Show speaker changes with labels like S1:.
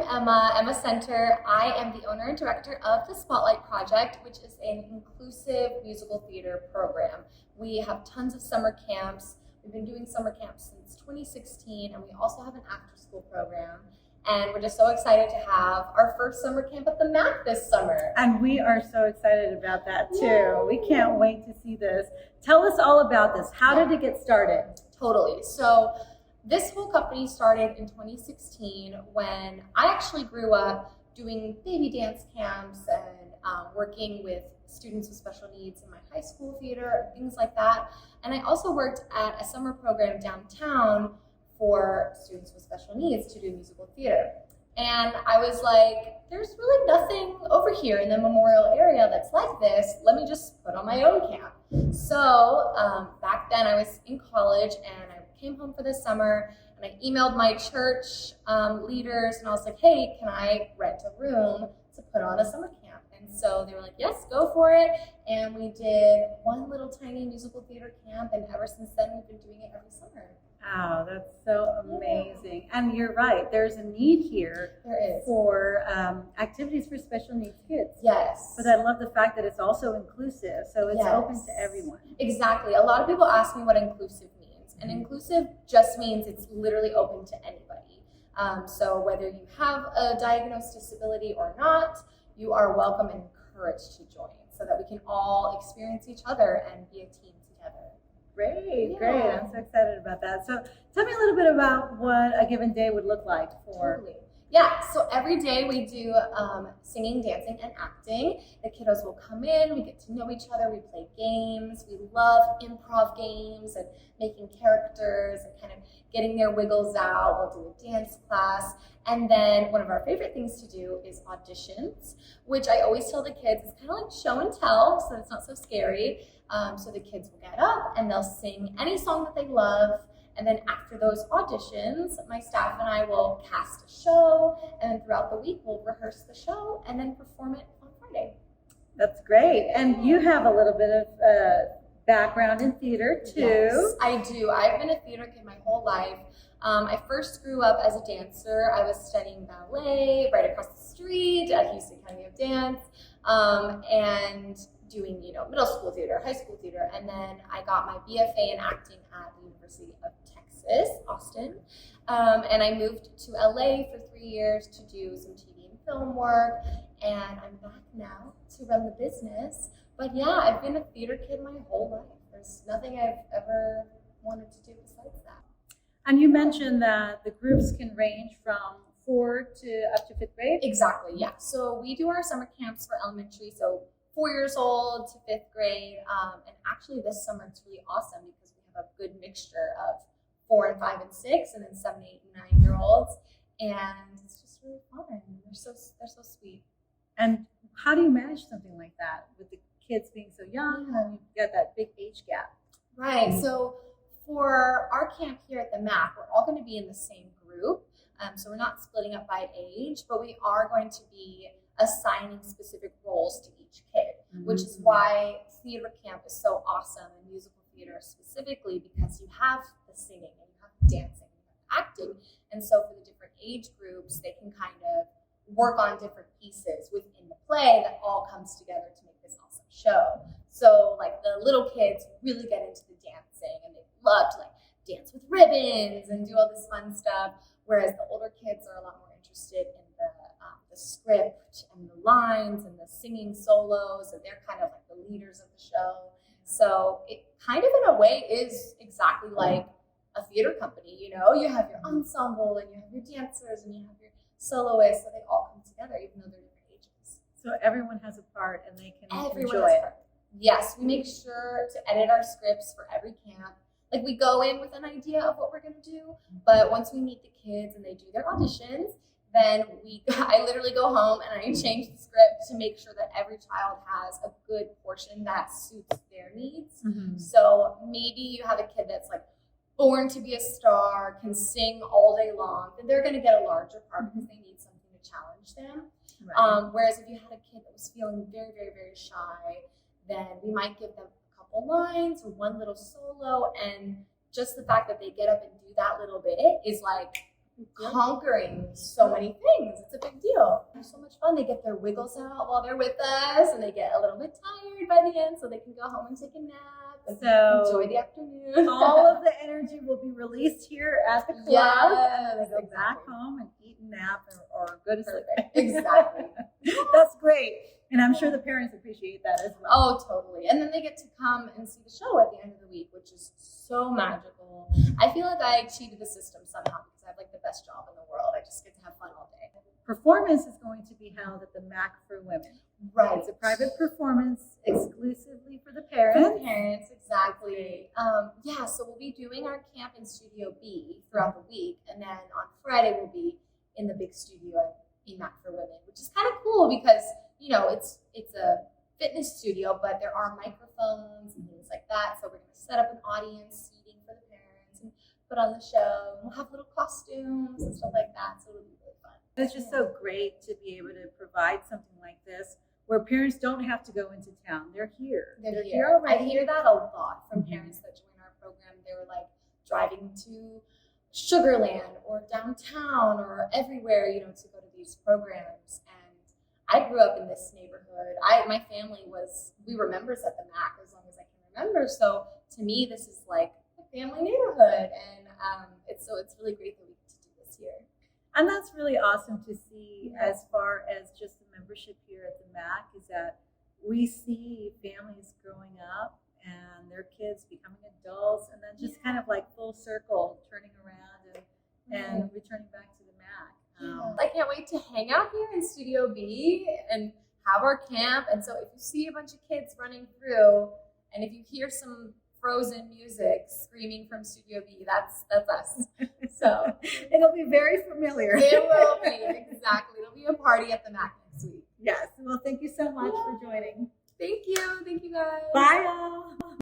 S1: I'm Emma Center. I am the owner and director of the Spotlight Project, which is an inclusive musical theater program. We have tons of summer camps. We've been doing summer camps since 2016, and we also have an after-school program. And we're just so excited to have our first summer camp at the MAC this summer.
S2: And we are so excited about that too.
S1: Yay.
S2: We can't wait to see this. Tell us all about this. How did it get started?
S1: Totally. So this whole company started in 2016 when I actually grew up doing baby dance camps and working with students with special needs in my high school theater, things like that. And I also worked at a summer program downtown for students with special needs to do musical theater. And I was like, there's really nothing over here in the Memorial area that's like this. Let me just put on my own camp. So back then I was in college and I came home for the summer and I emailed my church leaders and I was like, hey, can I rent a room to put on a summer camp? And so they were like, yes, go for it. And we did one little tiny musical theater camp, and ever since then we've been doing it every summer.
S2: Wow, that's so amazing. And you're right, there's a need here for activities for special needs kids.
S1: Yes.
S2: But I love the fact that it's also inclusive, so it's open to everyone.
S1: Exactly. A lot of people ask me what inclusive means. And inclusive just means it's literally open to anybody. So whether you have a diagnosed disability or not, you are welcome and encouraged to join so that we can all experience each other and be a team together.
S2: Great. I'm so excited about that. So tell me a little bit about what a given day would look like for.
S1: Totally. Yeah, so every day we do singing, dancing, and acting. The kiddos will come in, we get to know each other, we play games. We love improv games and making characters and kind of getting their wiggles out. We'll do a dance class. And then one of our favorite things to do is auditions, which I always tell the kids is kind of like show and tell, so it's not so scary. So the kids will get up and they'll sing any song that they love. And then after those auditions, my staff and I will cast a show, and then throughout the week we'll rehearse the show and then perform it on Friday.
S2: That's great. And you have a little bit of background in theater too.
S1: Yes, I do. I've been a theater kid my whole life. I first grew up as a dancer. I was studying ballet right across the street at Houston Academy of Dance, and doing, middle school theater, high school theater, and then I got my BFA in acting at the University of Texas, Austin, and I moved to LA for 3 years to do some TV and film work, and I'm back now to run the business. But yeah, I've been a theater kid my whole life. There's nothing I've ever wanted to do besides that.
S2: And you mentioned that the groups can range from 4 to up to 5th grade?
S1: Exactly, yeah. So we do our summer camps for elementary, so 4 years old to 5th grade. And actually this summer it's really awesome because we have a good mixture of 4 and 5 and 6, and then 7, 8, and 9-year-olds. And it's just really fun. They're so sweet.
S2: And how do you manage something like that with the kids being so young and you got that big age gap?
S1: Right. So for our camp here at the MAC, we're all going to be in the same group. So we're not splitting up by age, but we are going to be assigning specific roles to each kid, which is why theater camp is so awesome, and musical theater specifically, because you have the singing and you have dancing and you have acting. And so for the different age groups, they can kind of work on different pieces within the play that all comes together to make this awesome show. So like the little kids really get into the dancing and they love to like dance with ribbons and do all this fun stuff, whereas the older kids are a lot more interested in the script and the lines and the singing solos, and they're kind of like the leaders of the show. So it kind of in a way is exactly like a theater company, you have your ensemble and you have your dancers and you have your soloists, so they all come together even though they're different ages.
S2: So everyone has a part and they can
S1: Everyone
S2: enjoy it.
S1: Yes, we make sure to edit our scripts for every camp. Like we go in with an idea of what we're going to do, but once we meet the kids and they do their auditions, then I literally go home and I change the script to make sure that every child has a good portion that suits their needs. So maybe you have a kid that's like born to be a star, can sing all day long, then they're going to get a larger part because they need something to challenge them. Right. Whereas if you had a kid that was feeling very, very, very shy, then we might give them a couple lines or one little solo, and just the fact that they get up and do that little bit is like conquering so many things. It's a big deal. They're so much fun. They get their wiggles out while they're with us, and they get a little bit tired by the end, so they can go home and take a nap and enjoy the afternoon.
S2: All of the energy will be released here at the club, and then they go back home and eat and nap or go to sleep.
S1: Exactly.
S2: That's great. And I'm sure the parents appreciate that as well.
S1: Oh, totally. And then they get to come and see the show at the end of the week, which is so magical. I feel like I cheated the system somehow because I have like the best job in the world. I just get to have fun all day.
S2: Performance is going to be held at the MAC for Women.
S1: Right.
S2: It's a private performance exclusively for the parents.
S1: For the parents, exactly. So we'll be doing our camp in Studio B throughout the week. And then on Friday, we'll be in the big studio in MAC for Women, which is kind of cool because it's a fitness studio, but there are microphones and things like that. So we're going to set up an audience, seating for the parents, and put on the show. We'll have little costumes and stuff like that. So it'll be really fun.
S2: It's just so great to be able to provide something like this where parents don't have to go into town. They're here.
S1: They're here already. I hear that a lot from parents that join our program. They were like driving to Sugarland or downtown or everywhere, to go to these programs. And I grew up in this neighborhood. My family we were members at the MAC as long as I can remember. So to me, this is like a family neighborhood, and it's really great that we get to do this here.
S2: And that's really awesome to see. As far as just the membership here at the MAC, is that we see families growing up and their kids becoming adults, and then just kind of like full circle turning around and returning back to the MAC.
S1: I can't wait to hang out here in Studio B and have our camp. And so if you see a bunch of kids running through, and if you hear some Frozen music screaming from Studio B, that's us. So
S2: it'll be very familiar.
S1: It will be, exactly. It'll be a party at the MAC next week.
S2: Yes. Well, thank you so much for joining.
S1: Thank you. Thank you, guys.
S2: Bye.